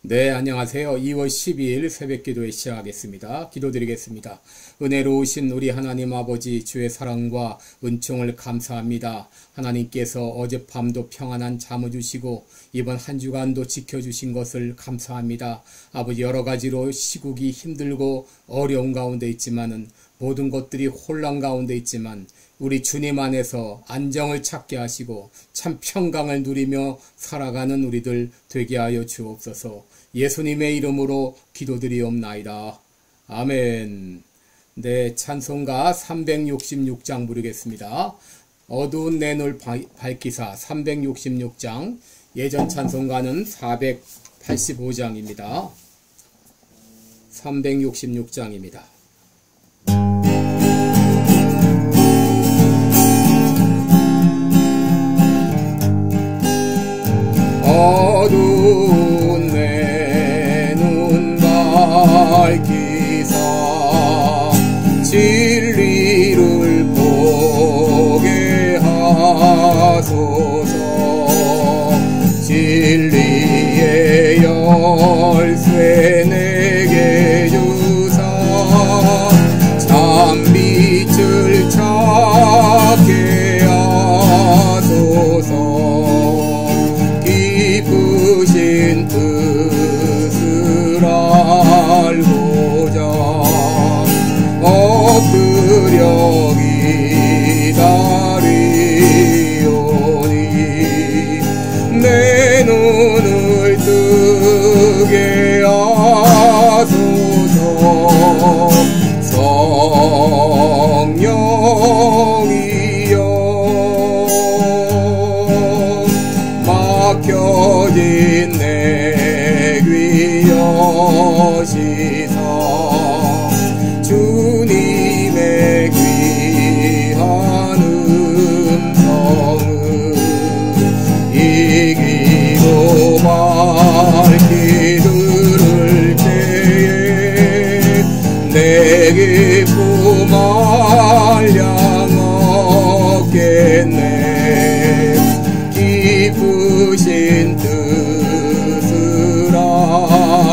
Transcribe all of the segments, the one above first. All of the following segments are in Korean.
네, 안녕하세요. 2월 12일 새벽기도회 시작하겠습니다. 기도드리겠습니다. 은혜로우신 우리 하나님 아버지, 주의 사랑과 은총을 감사합니다. 하나님께서 어젯밤도 평안한 잠을 주시고 이번 한 주간도 지켜주신 것을 감사합니다. 아버지, 여러 가지로 시국이 힘들고 어려운 가운데 있지만은 모든 것들이 혼란 가운데 있지만 우리 주님 안에서 안정을 찾게 하시고 참 평강을 누리며 살아가는 우리들 되게 하여 주옵소서. 예수님의 이름으로 기도드리옵나이다. 아멘. 네, 찬송가 366장 부르겠습니다. 어두운 내 눈을 밝히사 366장, 예전 찬송가는 485장입니다. 366장입니다. 어두운 내 눈 밝히사 진리를 보게 하소서. 진리의 열쇠 내게 주사 참빛을 찾게 하소서. 기쁘신 뜻을 알고자 엎드려 기다리오니 내 눈을 뜨게 하소서. 성령이여 막혀진 내 귀 여시사 주님의 귀한 음성을 이기고 밝히 들을 때에 내 기쁨 한량 얻겠네. 기쁘신 뜻을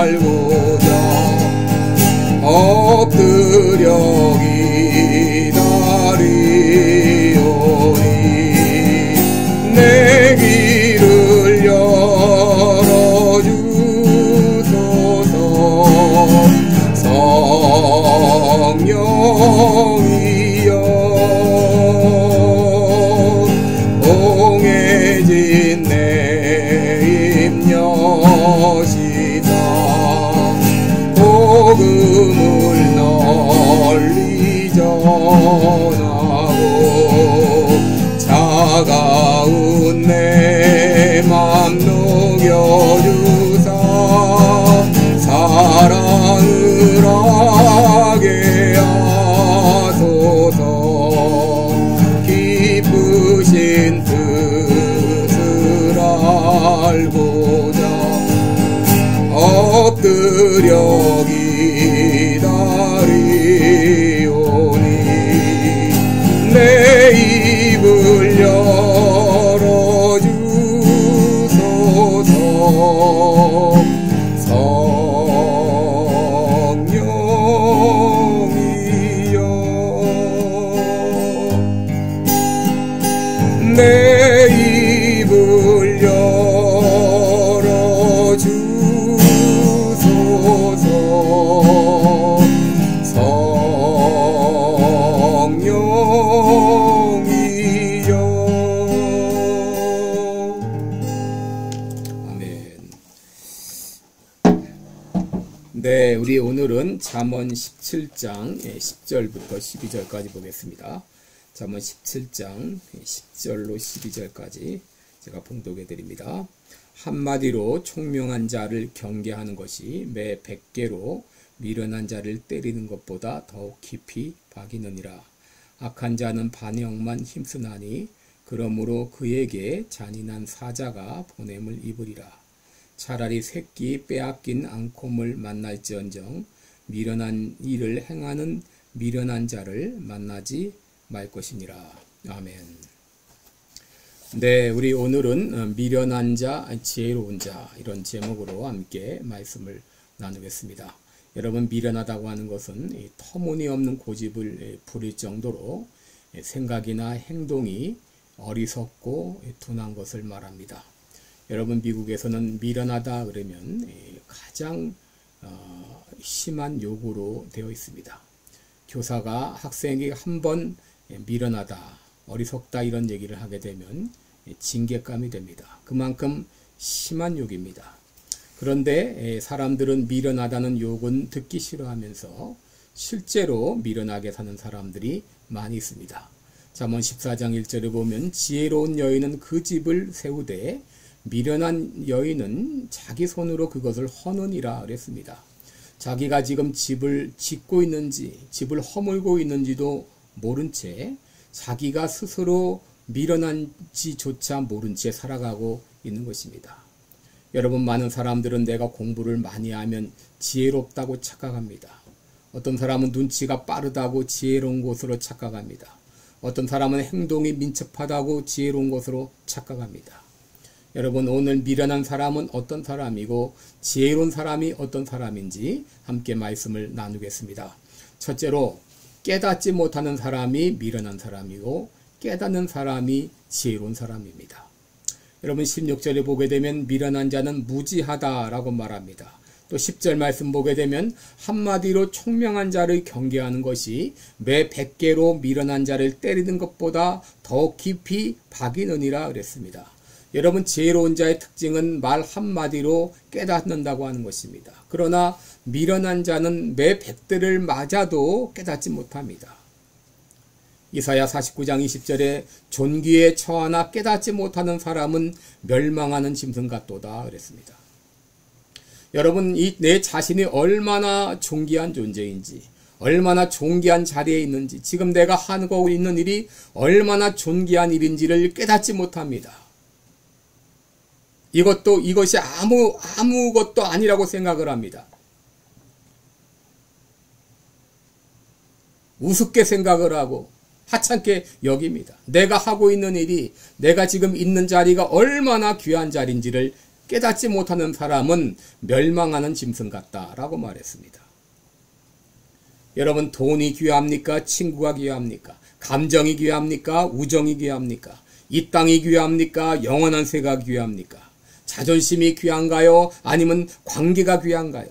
알고자 엎드려 기다리오니 내 길을 열어주소서. 성령이여 옹해진 내 입 여시사 복음을 널리 전하고 차가운 내 맘 녹여주사 사랑을 하게 하소서. 기쁘신 뜻을 알고자 엎드려 기다리오니 내 입을 열어주소서. 성령이여 내 입을 열어주소서. 성령이여. 아멘. 네, 우리 오늘은 잠언 17장 10절부터 12절까지 보겠습니다. 잠언 17장 10절로 12절까지 제가 봉독해 드립니다. 한마디로 총명한 자를 경계하는 것이 매 100개로 미련한 자를 때리는 것보다 더욱 깊이 박이느니라. 악한 자는 반역만 힘쓰나니 그러므로 그에게 잔인한 사자가 보냄을 입으리라. 차라리 새끼 빼앗긴 앙콤을 만날지언정 미련한 일을 행하는 미련한 자를 만나지 말 것이니라. 아멘. 네, 우리 오늘은 미련한 자, 지혜로운 자 이런 제목으로 함께 말씀을 나누겠습니다. 여러분, 미련하다고 하는 것은 터무니없는 고집을 부릴 정도로 생각이나 행동이 어리석고 둔한 것을 말합니다. 여러분, 미국에서는 미련하다 그러면 가장 심한 욕으로 되어 있습니다. 교사가 학생에게 한번 미련하다, 어리석다 이런 얘기를 하게 되면 징계감이 됩니다. 그만큼 심한 욕입니다. 그런데 사람들은 미련하다는 욕은 듣기 싫어하면서 실제로 미련하게 사는 사람들이 많이 있습니다. 잠언 14장 1절에 보면 지혜로운 여인은 그 집을 세우되 미련한 여인은 자기 손으로 그것을 허느니라 그랬습니다. 자기가 지금 집을 짓고 있는지 집을 허물고 있는지도 모른 채 자기가 스스로 미련한지조차 모른 채 살아가고 있는 것입니다. 여러분, 많은 사람들은 내가 공부를 많이 하면 지혜롭다고 착각합니다. 어떤 사람은 눈치가 빠르다고 지혜로운 것으로 착각합니다. 어떤 사람은 행동이 민첩하다고 지혜로운 것으로 착각합니다. 여러분, 오늘 미련한 사람은 어떤 사람이고 지혜로운 사람이 어떤 사람인지 함께 말씀을 나누겠습니다. 첫째로, 깨닫지 못하는 사람이 미련한 사람이고 깨닫는 사람이 지혜로운 사람입니다. 여러분, 16절에 보게 되면 미련한 자는 무지하다라고 말합니다. 또 10절 말씀 보게 되면 한마디로 총명한 자를 경계하는 것이 매 100개로 미련한 자를 때리는 것보다 더 깊이 박이느니라 그랬습니다. 여러분, 지혜로운 자의 특징은 말 한마디로 깨닫는다고 하는 것입니다. 그러나 미련한 자는 매 100대를 맞아도 깨닫지 못합니다. 이사야 49장 20절에 존귀에 처하나 깨닫지 못하는 사람은 멸망하는 짐승 같도다 그랬습니다. 여러분, 내 자신이 얼마나 존귀한 존재인지, 얼마나 존귀한 자리에 있는지, 지금 내가 하고 있는 일이 얼마나 존귀한 일인지를 깨닫지 못합니다. 이것이 아무것도 아니라고 생각을 합니다. 우습게 생각을 하고 하찮게 여깁니다. 내가 하고 있는 일이, 내가 지금 있는 자리가 얼마나 귀한 자리인지를 깨닫지 못하는 사람은 멸망하는 짐승 같다라고 말했습니다. 여러분, 돈이 귀합니까? 친구가 귀합니까? 감정이 귀합니까? 우정이 귀합니까? 이 땅이 귀합니까? 영원한 새가 귀합니까? 자존심이 귀한가요? 아니면 관계가 귀한가요?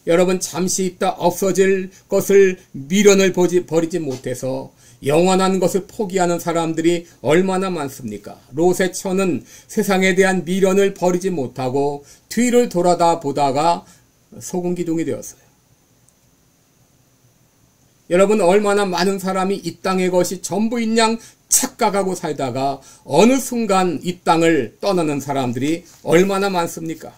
여러분, 잠시 있다 없어질 것을 미련을 버리지 못해서 영원한 것을 포기하는 사람들이 얼마나 많습니까? 롯의 처는 세상에 대한 미련을 버리지 못하고 뒤를 돌아다 보다가 소금 기둥이 되었어요. 여러분, 얼마나 많은 사람이 이 땅의 것이 전부인 양 착각하고 살다가 어느 순간 이 땅을 떠나는 사람들이 얼마나 많습니까?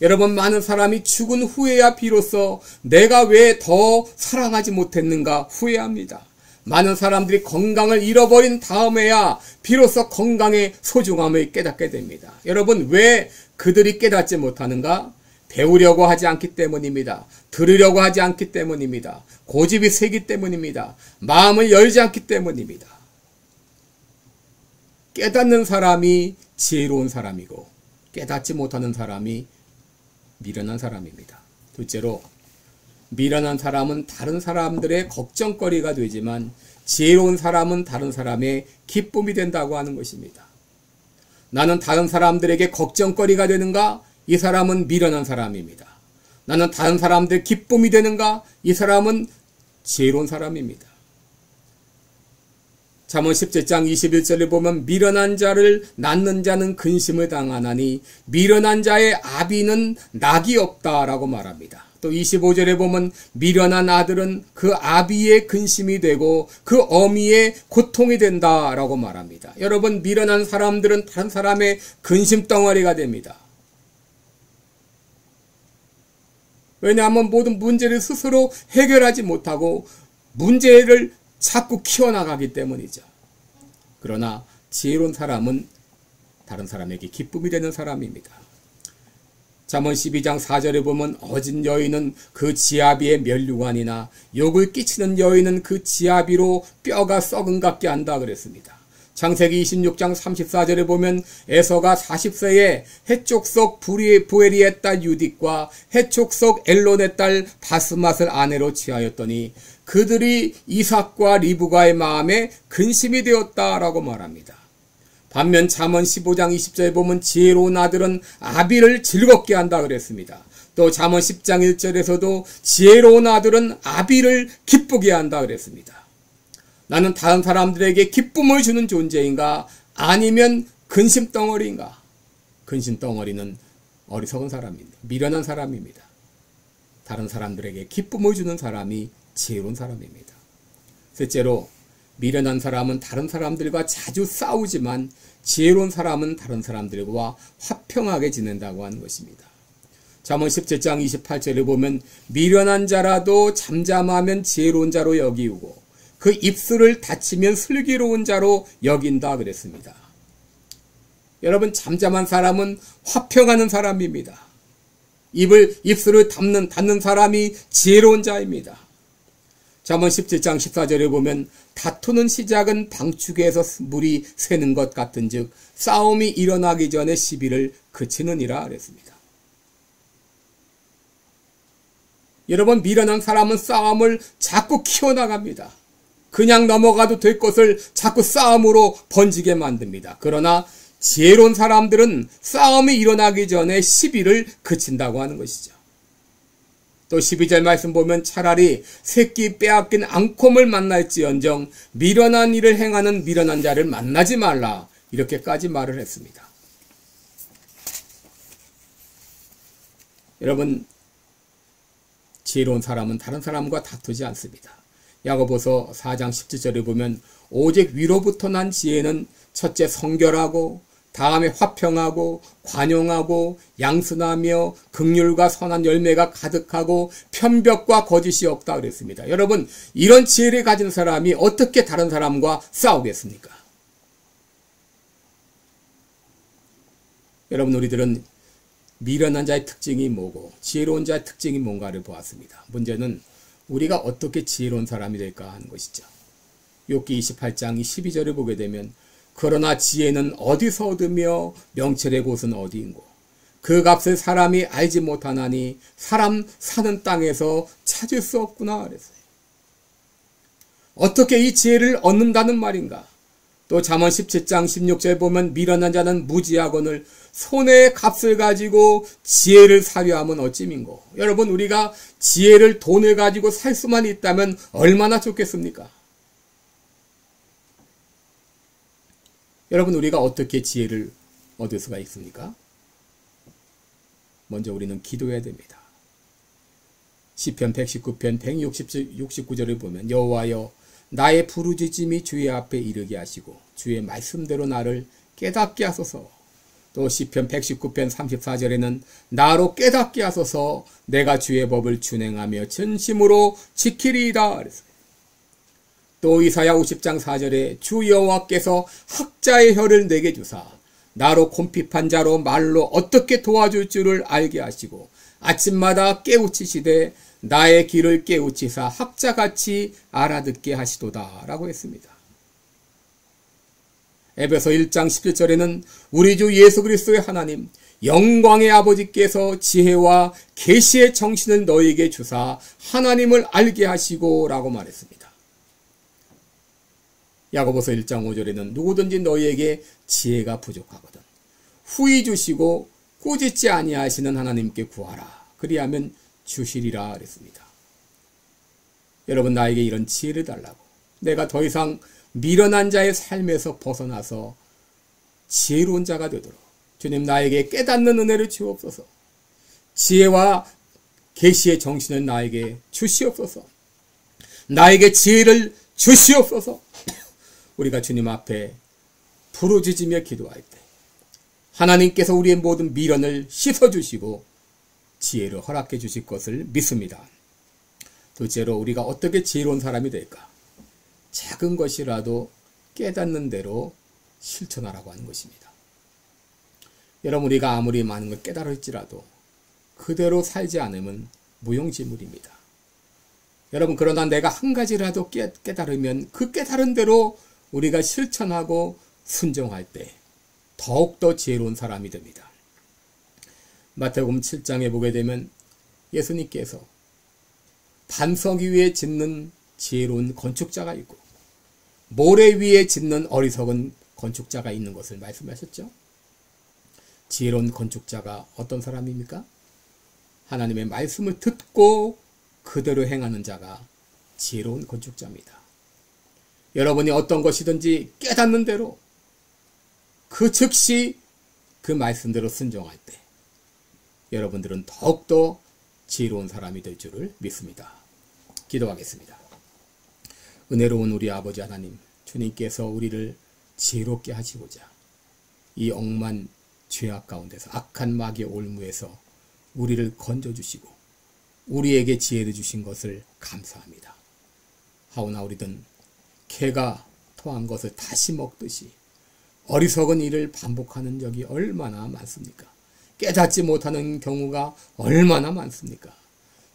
여러분, 많은 사람이 죽은 후에야 비로소 내가 왜 더 사랑하지 못했는가 후회합니다. 많은 사람들이 건강을 잃어버린 다음에야 비로소 건강의 소중함을 깨닫게 됩니다. 여러분, 왜 그들이 깨닫지 못하는가? 배우려고 하지 않기 때문입니다. 들으려고 하지 않기 때문입니다. 고집이 세기 때문입니다. 마음을 열지 않기 때문입니다. 깨닫는 사람이 지혜로운 사람이고 깨닫지 못하는 사람이 미련한 사람입니다. 둘째로, 미련한 사람은 다른 사람들의 걱정거리가 되지만 지혜로운 사람은 다른 사람의 기쁨이 된다고 하는 것입니다. 나는 다른 사람들에게 걱정거리가 되는가? 이 사람은 미련한 사람입니다. 나는 다른 사람들의 기쁨이 되는가? 이 사람은 지혜로운 사람입니다. 잠언 17장 21절에 보면 미련한 자를 낳는 자는 근심을 당하나니 미련한 자의 아비는 낙이 없다라고 말합니다. 또 25절에 보면 미련한 아들은 그 아비의 근심이 되고 그 어미의 고통이 된다라고 말합니다. 여러분, 미련한 사람들은 다른 사람의 근심 덩어리가 됩니다. 왜냐하면 모든 문제를 스스로 해결하지 못하고 문제를 자꾸 키워나가기 때문이죠. 그러나 지혜로운 사람은 다른 사람에게 기쁨이 되는 사람입니다. 잠언 12장 4절에 보면 어진 여인은 그 지아비의 면류관이나 욕을 끼치는 여인은 그 지아비로 뼈가 썩은 같게 한다 그랬습니다. 창세기 26장 34절에 보면 에서가 40세에 헤촉속 부엘리의 딸 유딕과 헤촉속 엘론의 딸 바스맛을 아내로 취하였더니 그들이 이삭과 리브가의 마음에 근심이 되었다라고 말합니다. 반면 잠언 15장 20절에 보면 지혜로운 아들은 아비를 즐겁게 한다 그랬습니다. 또 잠언 10장 1절에서도 지혜로운 아들은 아비를 기쁘게 한다 그랬습니다. 나는 다른 사람들에게 기쁨을 주는 존재인가? 아니면 근심덩어리인가? 근심덩어리는 어리석은 사람입니다. 미련한 사람입니다. 다른 사람들에게 기쁨을 주는 사람이 지혜로운 사람입니다. 셋째로, 미련한 사람은 다른 사람들과 자주 싸우지만 지혜로운 사람은 다른 사람들과 화평하게 지낸다고 하는 것입니다. 잠언 17장 28절에 보면 미련한 자라도 잠잠하면 지혜로운 자로 여기우고 그 입술을 닫히면 슬기로운 자로 여긴다 그랬습니다. 여러분, 잠잠한 사람은 화평하는 사람입니다. 입술을 닫는 사람이 지혜로운 자입니다. 잠언 17장 14절에 보면 다투는 시작은 방축에서 물이 새는 것 같은즉 싸움이 일어나기 전에 시비를 그치느니라 그랬습니다. 여러분, 미련한 사람은 싸움을 자꾸 키워나갑니다. 그냥 넘어가도 될 것을 자꾸 싸움으로 번지게 만듭니다. 그러나 지혜로운 사람들은 싸움이 일어나기 전에 시비를 그친다고 하는 것이죠. 또 12절 말씀 보면 차라리 새끼 빼앗긴 앙콤을 만날지언정 미련한 일을 행하는 미련한 자를 만나지 말라, 이렇게까지 말을 했습니다. 여러분, 지혜로운 사람은 다른 사람과 다투지 않습니다. 야고보서 4장 17절에 보면 오직 위로부터 난 지혜는 첫째 성결하고 다음에 화평하고 관용하고 양순하며 긍휼과 선한 열매가 가득하고 편벽과 거짓이 없다 그랬습니다. 여러분, 이런 지혜를 가진 사람이 어떻게 다른 사람과 싸우겠습니까? 여러분, 우리들은 미련한 자의 특징이 뭐고 지혜로운 자의 특징이 뭔가를 보았습니다. 문제는 우리가 어떻게 지혜로운 사람이 될까 하는 것이죠. 욥기 28장 12절을 보게 되면 그러나 지혜는 어디서 얻으며 명철의 곳은 어디인고 그 값을 사람이 알지 못하나니 사람 사는 땅에서 찾을 수 없구나 그랬어요. 어떻게 이 지혜를 얻는다는 말인가? 또 잠언 17장 16절에 보면 미련한 자는 무지하거늘 손의 값을 가지고 지혜를 사려 하면 어찌민고. 여러분, 우리가 지혜를 돈을 가지고 살 수만 있다면 얼마나 좋겠습니까? 여러분, 우리가 어떻게 지혜를 얻을 수가 있습니까? 먼저 우리는 기도해야 됩니다. 시편 119편 169절을 보면 여호와여 나의 부르짖음이 주의 앞에 이르게 하시고 주의 말씀대로 나를 깨닫게 하소서. 또 시편 119편 34절에는 나로 깨닫게 하소서 내가 주의 법을 준행하며 진심으로 지키리이다 그랬어요. 또 이사야 50장 4절에 주 여호와께서 학자의 혀를 내게 주사 나로 곰핍한 자로 말로 어떻게 도와줄 줄을 알게 하시고 아침마다 깨우치시되 나의 길을 깨우치사 학자같이 알아듣게 하시도다 라고 했습니다. 에베소 1장 17절에는 우리 주 예수 그리스도의 하나님 영광의 아버지께서 지혜와 계시의 정신을 너희에게 주사 하나님을 알게 하시고 라고 말했습니다. 야고보서 1장 5절에는 누구든지 너희에게 지혜가 부족하거든 후히 주시고 꾸짖지 아니하시는 하나님께 구하라 그리하면 주시리라 그랬습니다. 여러분, 나에게 이런 지혜를 달라고, 내가 더 이상 미련한 자의 삶에서 벗어나서 지혜로운 자가 되도록 주님 나에게 깨닫는 은혜를 주옵소서. 지혜와 계시의 정신을 나에게 주시옵소서. 나에게 지혜를 주시옵소서. 우리가 주님 앞에 부르짖으며 기도할 때 하나님께서 우리의 모든 미련을 씻어주시고 지혜를 허락해 주실 것을 믿습니다. 둘째로, 우리가 어떻게 지혜로운 사람이 될까? 작은 것이라도 깨닫는 대로 실천하라고 하는 것입니다. 여러분, 우리가 아무리 많은 걸 깨달을지라도 그대로 살지 않으면 무용지물입니다. 여러분, 그러나 내가 한 가지라도 깨달으면 그 깨달은 대로 우리가 실천하고 순종할 때 더욱더 지혜로운 사람이 됩니다. 마태복음 7장에 보게 되면 예수님께서 반석 위에 짓는 지혜로운 건축자가 있고 모래 위에 짓는 어리석은 건축자가 있는 것을 말씀하셨죠. 지혜로운 건축자가 어떤 사람입니까? 하나님의 말씀을 듣고 그대로 행하는 자가 지혜로운 건축자입니다. 여러분이 어떤 것이든지 깨닫는 대로 그 즉시 그 말씀대로 순종할 때 여러분들은 더욱더 지혜로운 사람이 될 줄을 믿습니다. 기도하겠습니다. 은혜로운 우리 아버지 하나님, 주님께서 우리를 지혜롭게 하시고자 이 억만 죄악 가운데서 악한 마귀의 올무에서 우리를 건져주시고 우리에게 지혜를 주신 것을 감사합니다. 하오나 우리는 개가 토한 것을 다시 먹듯이 어리석은 일을 반복하는 적이 얼마나 많습니까? 깨닫지 못하는 경우가 얼마나 많습니까?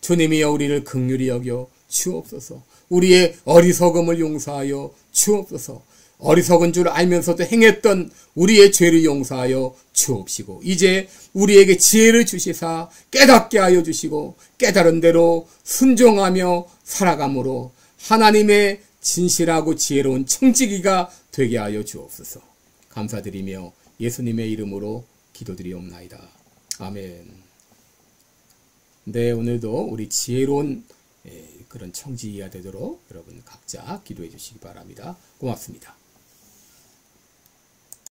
주님이여 우리를 긍휼히 여겨 주옵소서. 우리의 어리석음을 용서하여 주옵소서. 어리석은 줄 알면서도 행했던 우리의 죄를 용서하여 주옵시고 이제 우리에게 지혜를 주시사 깨닫게 하여 주시고 깨달은 대로 순종하며 살아감으로 하나님의 진실하고 지혜로운 청지기가 되게 하여 주옵소서. 감사드리며 예수님의 이름으로 기도드리옵나이다. 아멘. 네, 오늘도 우리 지혜로운 그런 청지기가 되도록 여러분 각자 기도해 주시기 바랍니다. 고맙습니다.